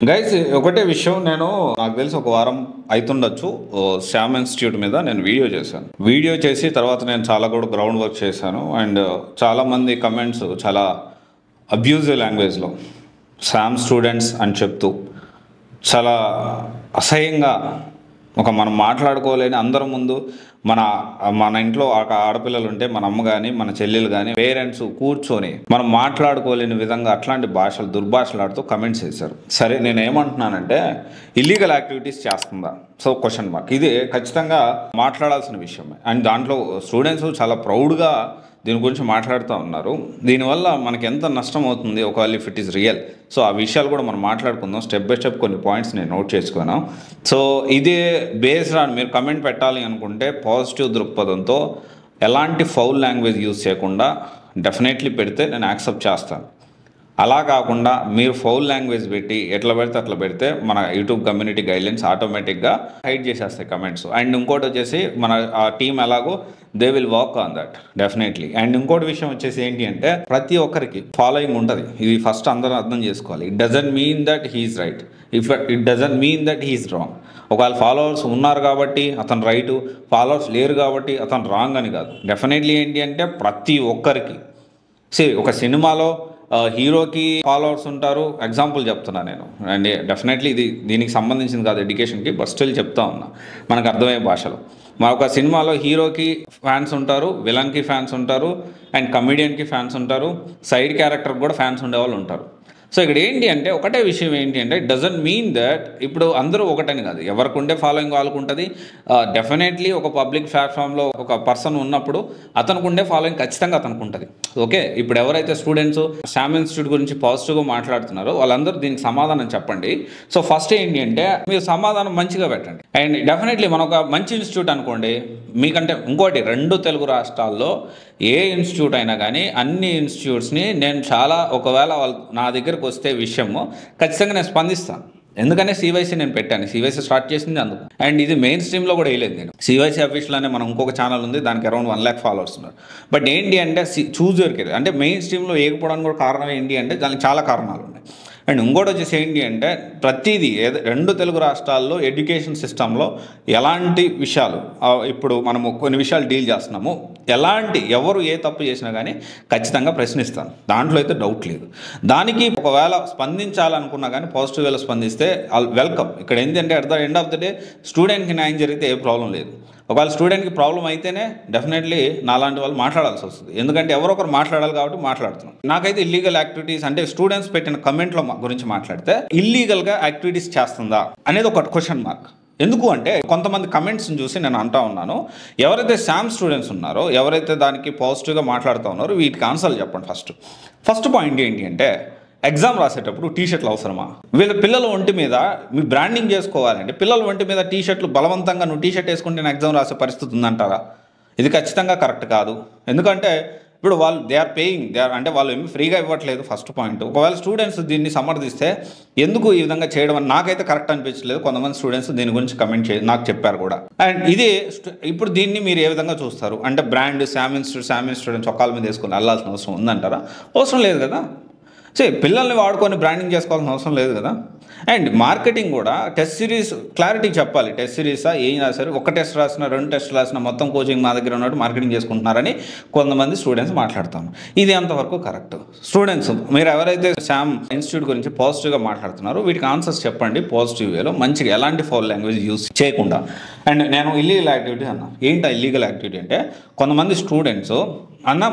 Guys ఒకటే విషయం నాకు తెలిసి ఒక వారం అవుతుండొచ్చు శ్యామ్ ఇన్స్టిట్యూట్ మీద నేను వీడియో చేసి తర్వాత నేను చాలా కూడా గ్రౌండ్ వర్క్ చేశాను అండ్ చాలా మంది కమెంట్స్ చాలా అబ్యూజివ్ లాంగ్వేజ్లో శ్యామ్ స్టూడెంట్స్ అని చెప్తూ చాలా అసహ్యంగా మనం మాట్లాడుకోలేని అందరి ముందు మన ఇంట్లో ఆడపిల్లలు ఉంటే మన అమ్మ కానీ మన చెల్లెలు కానీ పేరెంట్స్ కూర్చొని మనం మాట్లాడుకోలేని విధంగా అట్లాంటి భాషలు దుర్భాషలాడుతూ కమెంట్స్ చేశారు. సరే నేను ఏమంటున్నానంటే ఇల్లీగల్ యాక్టివిటీస్ చేస్తుందా? So question mark. ఇది ఖచ్చితంగా మాట్లాడాల్సిన విషయమే అండ్ దాంట్లో స్టూడెంట్స్ చాలా ప్రౌడ్గా దీని గురించి మాట్లాడుతూ ఉన్నారు. దీనివల్ల మనకి ఎంత నష్టం అవుతుంది ఒకవేళ if it is real. So ఆ విషయాలు కూడా మనం మాట్లాడుకుందాం. స్టెప్ బై స్టెప్ కొన్ని పాయింట్స్ నేను నోట్ చేసుకున్నాను. సో ఇదే బేస్డ్ ఆన్ మీరు కమెంట్ పెట్టాలి అనుకుంటే పాజిటివ్ దృక్పథంతో ఎలాంటి ఫౌల్ లాంగ్వేజ్ యూజ్ చేయకుండా డెఫినెట్లీ పెడితే నేను యాక్సెప్ట్ చేస్తాను. అలా కాకుండా మీరు ఫౌల్ లాంగ్వేజ్ పెట్టి ఎట్లా పెడితే అట్లా పెడితే మన యూట్యూబ్ కమ్యూనిటీ గైడ్లైన్స్ ఆటోమేటిక్గా హైడ్ చేసేస్తాయి కమెంట్స్. అండ్ ఇంకోటి వచ్చేసి మన ఆ టీం ఎలాగో they will work on that definitely. And ఇంకోటి విషయం వచ్చేసి ఏంటి అంటే ప్రతి ఒక్కరికి ఫాలోయింగ్ ఉంటుంది. ఇది ఫస్ట్ అందరూ అర్థం చేసుకోవాలి. It doesn't mean that he's right, it doesn't mean that he's wrong. ఒకవేళ ఫాలోవర్స్ ఉన్నారు కాబట్టి అతను రైటు, ఫాలోవర్స్ లేరు కాబట్టి అతను రాంగ్ అని కాదు. డెఫినెట్లీ ఏంటి అంటే ప్రతి ఒక్కరికి ఒక సినిమాలో హీరోకి ఫాలోవర్స్ ఉంటారు. ఎగ్జాంపుల్ చెప్తున్నా నేను అండ్ డెఫినెట్లీ దీనికి సంబంధించింది కాదు ఎడ్యుకేషన్కి, బట్ స్టిల్ చెప్తా ఉన్నా మనకు అర్థమయ్యే భాషలో. ఒక సినిమాలో హీరోకి ఫ్యాన్స్ ఉంటారు, విలన్కి ఫ్యాన్స్ ఉంటారు అండ్ కమెడియన్కి ఫ్యాన్స్ ఉంటారు, సైడ్ క్యారెక్టర్కి కూడా ఫ్యాన్స్ ఉండేవాళ్ళు ఉంటారు. సో ఇక్కడ ఏంటి అంటే ఒకటే విషయం ఏంటి అంటే ఇట్ డజంట్ మీన్ దట్ ఇప్పుడు అందరూ ఒకటని కాదు, ఎవరికి ఉండే ఫాలోయింగ్ వాళ్ళకు ఉంటుంది. డెఫినెట్లీ ఒక పబ్లిక్ ప్లాట్ఫామ్లో ఒక పర్సన్ ఉన్నప్పుడు అతనికి ఉండే ఫాలోయింగ్ ఖచ్చితంగా అతనికి ఉంటుంది. ఓకే, ఇప్పుడు ఎవరైతే స్టూడెంట్స్ శ్యామ్ ఇన్స్టిట్యూట్ గురించి పాజిటివ్గా మాట్లాడుతున్నారో వాళ్ళందరూ దీనికి సమాధానం చెప్పండి. సో ఫస్ట్ ఏంటి అంటే మీరు సమాధానం మంచిగా పెట్టండి. అండ్ డెఫినెట్లీ మన ఒక మంచి ఇన్స్టిట్యూట్ అనుకోండి, మీకంటే ఇంకోటి 2 తెలుగు రాష్ట్రాల్లో ఏ ఇన్స్టిట్యూట్ అయినా కానీ అన్ని ఇన్స్టిట్యూట్స్ని నేను చాలా ఒకవేళ వాళ్ళు నా దగ్గరకు వస్తే విషయము ఖచ్చితంగా నేను స్పందిస్తాను. ఎందుకంటే సివైసీ నేను పెట్టాను, సివైసీ స్టార్ట్ చేసింది అందుకు. అండ్ ఇది మెయిన్ స్ట్రీమ్లో కూడా వేయలేదు నేను. సివైసీ అఫీషియల్ అనే మనం ఇంకొక ఛానల్ ఉంది, దానికి అరౌండ్ 1 lakh ఫాలోవర్స్ ఉన్నారు. బట్ ఏంటి అంటే చూజ్ యూర్ అంటే మెయిన్ స్ట్రీమ్లో వేయకపోవడానికి కూడా కారణం ఏంటి అంటే దానికి చాలా కారణాలు ఉన్నాయి. అండ్ ఇంకోటి వచ్చేసి ఏంటి అంటే ప్రతిదీ 2 తెలుగు రాష్ట్రాల్లో ఎడ్యుకేషన్ సిస్టంలో ఎలాంటి విషయాలు ఇప్పుడు మనము కొన్ని విషయాలు డీల్ చేస్తున్నాము, ఎవరు ఏ తప్పు చేసినా కానీ ఖచ్చితంగా ప్రశ్నిస్తాను, దాంట్లో అయితే డౌట్ లేదు. దానికి ఒకవేళ స్పందించాలనుకున్నా కానీ పాజిటివ్ వేలో స్పందిస్తే వెల్కమ్. ఇక్కడ ఏంటంటే at the end of the day స్టూడెంట్కి న్యాయం జరిగితే ఏ ప్రాబ్లం లేదు. ఒకవేళ స్టూడెంట్కి ప్రాబ్లం అయితేనే డెఫినెట్లీ నాలాంటి వాళ్ళు మాట్లాడాల్సి వస్తుంది. ఎందుకంటే ఎవరో ఒకరు మాట్లాడాలి కాబట్టి మాట్లాడుతున్నాం. నాకైతే ఇల్లీగల్ యాక్టివిటీస్ అంటే స్టూడెంట్స్ పెట్టిన కమెంట్ల గురించి మాట్లాడితే ఇల్లీగల్గా యాక్టివిటీస్ చేస్తుందా అనేది ఒక క్వశ్చన్ మార్క్. ఎందుకు అంటే కొంతమంది కమెంట్స్ని చూసి నేను అంటా ఉన్నాను, ఎవరైతే శ్యామ్ స్టూడెంట్స్ ఉన్నారో ఎవరైతే దానికి పాజిటివ్గా మాట్లాడుతూ ఉన్నారో వీటికి ఆన్సర్లు చెప్పండి. ఫస్ట్ పాయింట్ ఏంటి అంటే ఎగ్జామ్ రాసేటప్పుడు టీషర్ట్లు అవసరమా? వీళ్ళ పిల్లల ఒంటి మీద మీ బ్రాండింగ్ చేసుకోవాలంటే పిల్లల ఒంటి మీద టీషర్ట్లు బలవంతంగా నువ్వు టీషర్ట్ వేసుకుంటే నేను ఎగ్జామ్ రాసే పరిస్థితి ఉందంటారా? ఇది ఖచ్చితంగా కరెక్ట్ కాదు. ఎందుకంటే ఇప్పుడు వాళ్ళు దే ఆర్ పేయింగ్, అంటే వాళ్ళు ఏమి ఫ్రీగా ఇవ్వట్లేదు. First point. ఒకవేళ స్టూడెంట్స్ దీన్ని సమర్థిస్తే ఎందుకు ఈ విధంగా చేయడం అని నాకైతే కరెక్ట్ అనిపించలేదు. కొంతమంది స్టూడెంట్స్ దీని గురించి కమెంట్ నాకు చెప్పారు కూడా. అండ్ ఇది ఇప్పుడు దీన్ని మీరు ఏ విధంగా చూస్తారు అంటే బ్రాండ్ శ్యామ్ ఇన్స్టిట్యూట్ చొక్కాల మీద వేసుకొని వెళ్ళాల్సిన అవసరం ఉందంటారా? అవసరం లేదు కదా. పిల్లల్ని వాడుకొని బ్రాండింగ్ చేసుకోవాల్సిన అవసరం లేదు కదా. అండ్ మార్కెటింగ్ కూడా టెస్ట్ సిరీస్ క్లారిటీ చెప్పాలి. టెస్ట్ సిరీసా ఏం రాశారు, 1 టెస్ట్ రాసినా 2 టెస్ట్ రాసినా మొత్తం కోచింగ్ మా దగ్గర ఉన్నట్టు మార్కెటింగ్ చేసుకుంటున్నారని కొంతమంది స్టూడెంట్స్ మాట్లాడతాము. ఇది ఎంతవరకు కరెక్ట్? స్టూడెంట్స్ మీరు ఎవరైతే శ్యామ్ ఇన్స్టిట్యూట్ గురించి పాజిటివ్గా మాట్లాడుతున్నారో వీటికి ఆన్సర్స్ చెప్పండి పాజిటివ్ వేలో, మంచిగా ఎలాంటి ఫౌల్ లాంగ్వేజ్ యూజ్ చేయకుండా. అండ్ నేను ఇల్లీగల్ యాక్టివిటీ అన్నా. ఏంటి ఇల్లీగల్ యాక్టివిటీ అంటే కొంతమంది స్టూడెంట్స్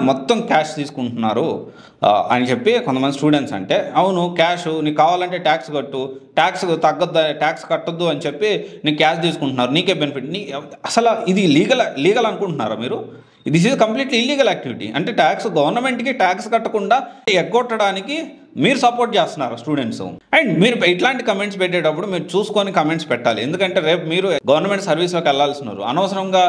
మొత్తం క్యాష్ తీసుకుంటున్నారు అని చెప్పి కొంతమంది స్టూడెంట్స్ అంటే అవును క్యాష్ నీకు కావాలంటే ట్యాక్స్ కట్టు, ట్యాక్స్ తగ్గద్దు, ట్యాక్స్ కట్టొద్దు అని చెప్పి నీకు క్యాష్ తీసుకుంటున్నారు, నీకే బెనిఫిట్. అసలు ఇది లీగల్ అనుకుంటున్నారా మీరు? This is completely illegal activity. అంటే గవర్నమెంట్కి ట్యాక్స్ కట్టకుండా ఎగ్గొట్టడానికి మీరు సపోర్ట్ చేస్తున్నారు స్టూడెంట్స్. అండ్ మీరు ఇట్లాంటి కమెంట్స్ పెట్టేటప్పుడు మీరు చూసుకొని కమెంట్స్ పెట్టాలి. ఎందుకంటే రేపు మీరు గవర్నమెంట్ సర్వీస్లోకి వెళ్ళాల్సినారు, అనవసరంగా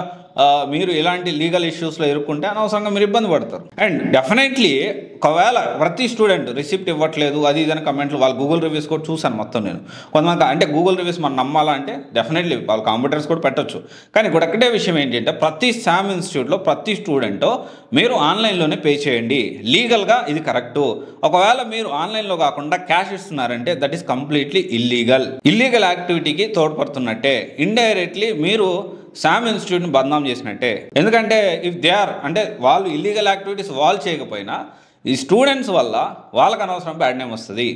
మీరు ఇలాంటి లీగల్ ఇష్యూస్లో ఇరుక్కుంటే అనవసరంగా మీరు ఇబ్బంది పడతారు. అండ్ డెఫినెట్లీ ఒకవేళ ప్రతి స్టూడెంట్ రిసిప్ట్ ఇవ్వట్లేదు అది ఇదని కమెంట్లు వాళ్ళు గూగుల్ రివ్యూస్ కూడా చూశాను మొత్తం నేను. కొంతమంది అంటే గూగుల్ రివ్యూస్ మనం నమ్మాలా అంటే డెఫినెట్లీ వాళ్ళు కాంప్యూటర్స్ కూడా పెట్టచ్చు. కానీ ఇక్కడ ఒకటే విషయం ఏంటంటే ప్రతి శామ్ ఇన్స్టిట్యూట్లో ప్రతి స్టూడెంట్ మీరు ఆన్లైన్లోనే పే చేయండి, లీగల్గా ఇది కరెక్టు. ఒకవేళ మీరు ఆన్లైన్లో కాకుండా క్యాష్ ఇస్తున్నారంటే దట్ ఈస్ కంప్లీట్లీ ఇల్లీగల్ యాక్టివిటీకి తోడ్పడుతున్నట్టే. ఇండైరెక్ట్లీ మీరు శామ్ ఇన్స్టిట్యూట్ని బదనాం చేసినట్టే. ఎందుకంటే ఇఫ్ దే ఆర్ అంటే వాళ్ళు ఇల్లీగల్ యాక్టివిటీస్ వాళ్ళు చేయకపోయినా ఈ స్టూడెంట్స్ వల్ల వాళ్ళకి అనవసరం బ్యాడ్ నేమ్ వస్తుంది.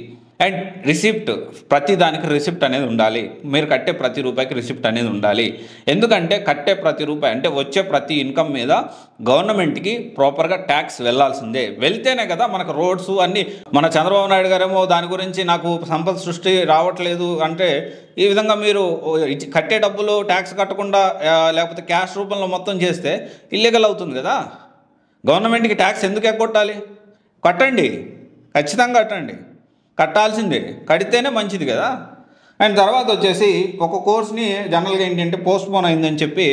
అండ్ రిసిప్ట్ ప్రతి దానికి రిసిప్ట్ అనేది ఉండాలి. మీరు కట్టే ప్రతి రూపాయికి రిసిప్ట్ అనేది ఉండాలి. ఎందుకంటే కట్టే ప్రతి రూపాయి అంటే వచ్చే ప్రతి ఇన్కమ్ మీద గవర్నమెంట్కి ప్రాపర్గా ట్యాక్స్ వెళ్ళాల్సిందే. వెళ్తేనే కదా మనకు రోడ్స్ అన్నీ. మన చంద్రబాబు నాయుడు గారేమో దాని గురించి నాకు సంపద సృష్టి రావట్లేదు అంటే ఈ విధంగా మీరు కట్టే డబ్బులు ట్యాక్స్ కట్టకుండా లేకపోతే క్యాష్ రూపంలో మొత్తం చేస్తే ఇల్లీగల్ అవుతుంది కదా. గవర్నమెంట్కి ట్యాక్స్ ఎందుకు ఎగ్గొట్టాలి? కట్టండి, ఖచ్చితంగా కట్టండి, కట్టాల్సిందే, కడితేనే మంచిది కదా. అండ్ తర్వాత వచ్చేసి ఒక కోర్స్ని జనరల్గా ఏంటంటే పోస్ట్ పోన్ అయిందని చెప్పి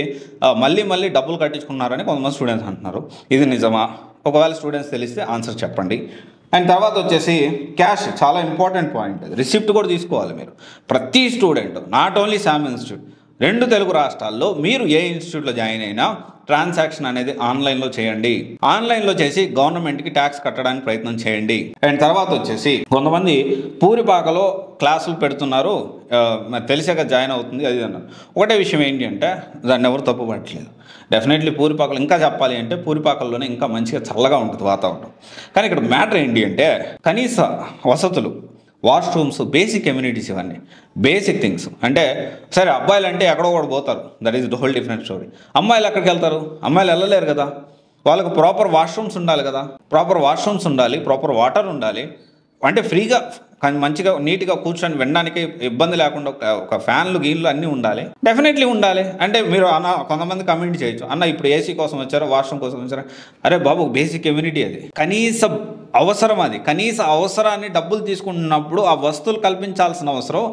మళ్ళీ డబ్బులు కట్టించుకున్నారని కొంతమంది స్టూడెంట్స్ అంటున్నారు. ఇది నిజమా? ఒకవేళ స్టూడెంట్స్ తెలిస్తే ఆన్సర్ చెప్పండి. అండ్ తర్వాత వచ్చేసి క్యాష్ చాలా ఇంపార్టెంట్ పాయింట్. రిసిప్ట్ కూడా తీసుకోవాలి మీరు. ప్రతి student not only Sam institute 2 Telugu రాష్ట్రాల్లో మీరు ఏ ఇన్స్టిట్యూట్లో జాయిన్ అయినా ట్రాన్సాక్షన్ అనేది ఆన్లైన్లో చేయండి. ఆన్లైన్లో చేసి గవర్నమెంట్కి ట్యాక్స్ కట్టడానికి ప్రయత్నం చేయండి. అండ్ తర్వాత వచ్చేసి కొంతమంది పూరిపాకలో క్లాసులు పెడుతున్నారు, తెలిసాక జాయిన్ అవుతుంది అది అన్నారు. ఒకటే విషయం ఏంటి అంటే దాన్ని ఎవరు తప్పు పట్టలేదు. డెఫినెట్లీ పూరిపాకలు ఇంకా చెప్పాలి అంటే పూరిపాకల్లోనే ఇంకా మంచిగా చల్లగా ఉంటుంది వాతావరణం. కానీ ఇక్కడ మ్యాటర్ ఏంటి అంటే కనీస వసతులు, వాష్రూమ్స్, బేసిక్ కమ్యూనిటీస్, ఇవన్నీ బేసిక్ థింగ్స్. అంటే సరే అబ్బాయిలు అంటే ఎక్కడో కూడా పోతారు, that is the whole different story. అమ్మాయిలు ఎక్కడికి వెళ్తారు? అమ్మాయిలు వెళ్ళలేరు కదా. వాళ్ళకు ప్రాపర్ వాష్రూమ్స్ ఉండాలి కదా. ప్రాపర్ వాష్రూమ్స్ ఉండాలి, ప్రాపర్ వాటర్ ఉండాలి. అంటే ఫ్రీగా మంచిగా నీట్గా కూర్చొని వినడానికి ఇబ్బంది లేకుండా ఒక ఫ్యాన్లు గీన్లు అన్నీ ఉండాలి. డెఫినెట్లీ ఉండాలి. అంటే మీరు కొంతమంది కమెంట్ చేయొచ్చు, అన్న ఇప్పుడు ఏసీ కోసం వచ్చారా, వాష్రూమ్ కోసం వచ్చారా? అరే బాబు, బేసిక్ కమ్యూనిటీ అది, కనీస అవసరం. అది కనీస అవసరాన్ని డబ్బులు తీసుకుంటున్నప్పుడు ఆ వస్తువులు కల్పించాల్సిన అవసరం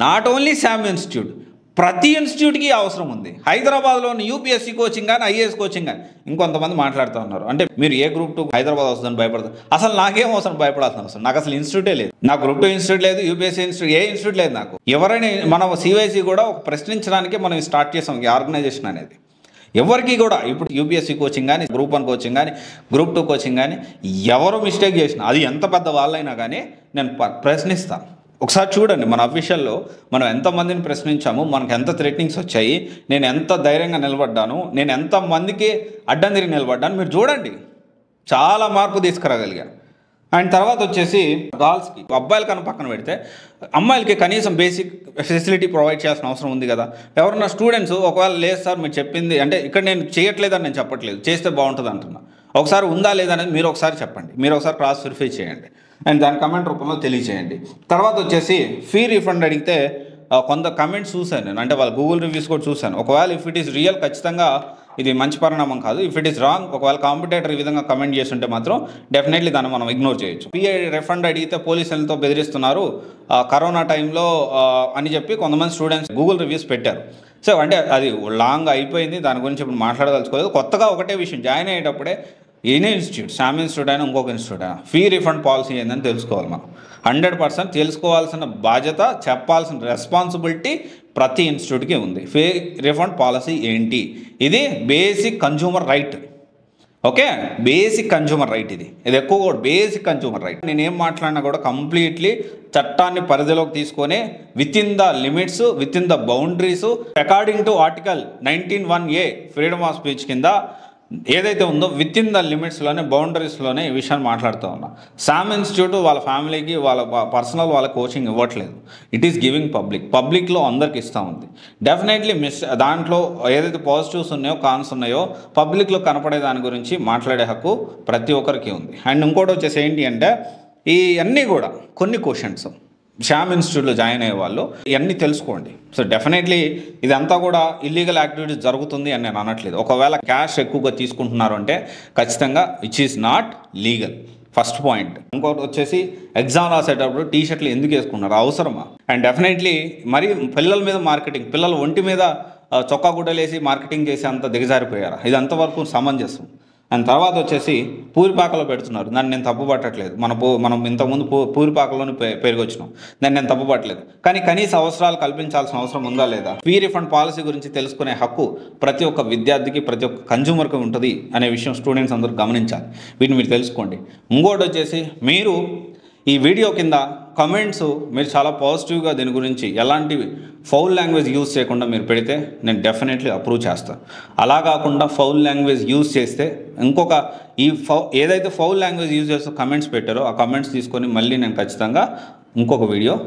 నాట్ ఓన్లీ శామ్ ఇన్స్టిట్యూట్, ప్రతి ఇన్స్టిట్యూట్కి అవసరం ఉంది. హైదరాబాద్లోని యూపీఎస్సీ కోచింగ్ కానీ ఐఏఎస్ కోచింగ్ కానీ ఇంకొంతమంది మాట్లాడుతూ ఉన్నారు. అంటే మీరు ఏ గ్రూప్ 2 హైదరాబాద్ వస్తుందని భయపడతారు. అసలు నాకేం అవసరం భయపడాల్సిన అవసరం? నాకు అసలు ఇన్స్టిట్యూటే లేదు. నాకు గ్రూప్ 2 ఇన్స్టిట్యూట్ లేదు, యూపీఎస్సీ ఇన్స్టిట్యూట్ ఏ ఇన్స్టిట్యూట్ లేదు నాకు. ఎవరైనా మనం సివైసీ కూడా ఒక ప్రశ్నించడానికి మనం స్టార్ట్ చేసాం ఈ ఆర్గనైజేషన్ అనేది. ఎవరికి కూడా ఇప్పుడు యూపీఎస్సీ కోచింగ్ కానీ, గ్రూప్ 1 కోచింగ్ కానీ, గ్రూప్ 2 కోచింగ్ కానీ ఎవరు మిస్టేక్ చేసినా అది ఎంత పెద్ద వాళ్ళైనా కానీ నేను ప్రశ్నిస్తాను. ఒకసారి చూడండి మన అఫీషియల్లో మనం ఎంతమందిని ప్రశ్నించాము, మనకు ఎంత థ్రెటనింగ్స్ వచ్చాయి, నేను ఎంత ధైర్యంగా నిలబడ్డాను, నేను ఎంతమందికి అడ్డం తిరిగి నిలబడ్డాను మీరు చూడండి. చాలా మార్పు తీసుకురాగలిగాను. అండ్ తర్వాత వచ్చేసి గర్ల్స్కి, అబ్బాయిల కన్నా పక్కన పెడితే అమ్మాయిలకి కనీసం బేసిక్ ఫెసిలిటీ ప్రొవైడ్ చేయాల్సిన అవసరం ఉంది కదా. ఎవరన్నా స్టూడెంట్స్ ఒకవేళ లేదు సార్ మీరు చెప్పింది అంటే ఇక్కడ నేను చేయట్లేదని నేను చెప్పట్లేదు, చేస్తే బాగుంటుంది అంటున్నా. ఒకసారి ఉందా లేదా అనేది మీరు ఒకసారి చెప్పండి, మీరు ఒకసారి క్రాస్ వెరిఫై చేయండి అండ్ దాని కమెంట్ రూపంలో తెలియచేయండి. తర్వాత వచ్చేసి ఫీ రీఫండ్ అడిగితే కొంత కమెంట్స్ చూశాను నేను, అంటే వాళ్ళ గూగుల్ రివ్యూస్ కూడా చూశాను. ఒకవేళ ఇఫ్ ఇట్ ఈస్ రియల్ ఖచ్చితంగా ఇది మంచి పరిణామం కాదు. ఇఫ్ ఇట్ ఈస్ రాంగ్, ఒకవేళ కాంపిటేటర్ ఈ విధంగా కమెంట్ చేస్తుంటే మాత్రం డెఫినెట్లీ దాన్ని మనం ఇగ్నోర్ చేయొచ్చు. ఫీ రిఫండ్ అడిగితే పోలీసులతో బెదిరిస్తున్నారు కరోనా టైంలో అని చెప్పి కొంతమంది స్టూడెంట్స్ గూగుల్ రివ్యూస్ పెట్టారు. సో అంటే అది లాంగ్ అయిపోయింది, దాని గురించి ఇప్పుడు మాట్లాడదలుచుకోలేదు. కొత్తగా ఒకటే విషయం, జాయిన్ అయ్యేటప్పుడే ఎనీ ఇన్స్టిట్యూట్, శామ్ ఇన్స్టిట్యూట్ అయినా ఇంకొక ఇన్స్టిట్యూట్ అయినా ఫీ రిఫండ్ పాలసీ ఏందని తెలుసుకోవాలి. మనం 100% తెలుసుకోవాల్సిన బాధ్యత, చెప్పాల్సిన రెస్పాన్సిబిలిటీ ప్రతి ఇన్స్టిట్యూట్కి ఉంది. ఫీ రిఫండ్ పాలసీ ఏంటి? ఇది basic consumer right. Okay, basic consumer right. ఇది ఎక్కువ కూడా బేసిక్ కన్జ్యూమర్ రైట్. నేనేం మాట్లాడినా కూడా కంప్లీట్లీ చట్టాన్ని పరిధిలోకి తీసుకొని with in the limits, with in the boundaries, according to article 19(1)A freedom of speech కింద ఏదైతే ఉందో విత్ ఇన్ ద లిమిట్స్లోనే, బౌండరీస్లోనే ఈ విషయాన్ని మాట్లాడుతూ ఉన్నా. శామ్ ఇన్స్టిట్యూట్ వాళ్ళ ఫ్యామిలీకి, వాళ్ళ పర్సనల్ వాళ్ళ కోచింగ్ ఇవ్వట్లేదు. ఇట్ ఈస్ గివింగ్ పబ్లిక్లో అందరికి ఇస్తూ ఉంది. డెఫినెట్లీ దాంట్లో ఏదైతే పాజిటివ్స్ ఉన్నాయో, కాన్స్ ఉన్నాయో పబ్లిక్లో కనపడే దాని గురించి మాట్లాడే హక్కు ప్రతి ఒక్కరికి ఉంది. అండ్ ఇంకోటి వచ్చేసి ఏంటి అంటే ఈ అన్నీ కూడా కొన్ని క్వశ్చన్స్ శామ్ ఇన్స్టిట్యూట్లో జాయిన్ అయ్యే వాళ్ళు ఇవన్నీ తెలుసుకోండి. సో డెఫినెట్లీ ఇదంతా కూడా ఇల్లీగల్ యాక్టివిటీస్ జరుగుతుంది అని నేను అనట్లేదు. ఒకవేళ క్యాష్ ఎక్కువగా తీసుకుంటున్నారు అంటే ఖచ్చితంగా which is not legal, first point. ఇంకోటి వచ్చేసి ఎగ్జామ్ రాసేటప్పుడు టీషర్ట్లు ఎందుకు వేసుకున్నారు, అవసరమా? అండ్ డెఫినెట్లీ మరి పిల్లల మీద మార్కెటింగ్, పిల్లల ఒంటి మీద చొక్కా గుడ్డలేసి మార్కెటింగ్ చేసి అంత దిగజారిపోయారా? ఇది అంతవరకు సమంజసం. అండ్ తర్వాత వచ్చేసి పూరిపాకలో పెడుతున్నారు. దాన్ని నేను తప్పు పట్టట్లేదు. మనం ఇంతకుముందు పూరిపాకలోని పెరిగి వచ్చినాం. దాన్ని నేను తప్పు పట్టలేదు. కానీ కనీస అవసరాలు కల్పించాల్సిన అవసరం ఉందా లేదా? ఫీ రిఫండ్ పాలసీ గురించి తెలుసుకునే హక్కు ప్రతి ఒక్క విద్యార్థికి, ప్రతి ఒక్క కన్జ్యూమర్కి ఉంటుంది అనే విషయం స్టూడెంట్స్ అందరూ గమనించాలి. వీటిని మీరు తెలుసుకోండి. ఇంకోటి వచ్చేసి, మీరు ఈ వీడియో కింద కమెంట్స్ మీరు చాలా పాజిటివ్గా దీని గురించి ఎలాంటి ఫౌల్ లాంగ్వేజ్ యూజ్ చేయకుండా మీరు పెడితే నేను డెఫినెట్లీ అప్రూవ్ చేస్తాను. అలా కాకుండా ఫౌల్ లాంగ్వేజ్ యూజ్ చేస్తే ఇంకొక ఏదైతే ఫౌల్ లాంగ్వేజ్ యూజ్ చేస్తూ కమెంట్స్ పెట్టారో ఆ కమెంట్స్ తీసుకొని మళ్ళీ నేను ఖచ్చితంగా ఇంకొక వీడియో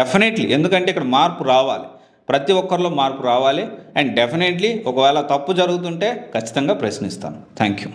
డెఫినెట్లీ, ఎందుకంటే ఇక్కడ మార్పు రావాలి, ప్రతి ఒక్కరిలో మార్పు రావాలి. అండ్ డెఫినెట్లీ ఒకవేళ తప్పు జరుగుతుంటే ఖచ్చితంగా ప్రశ్నిస్తాను. Thank you.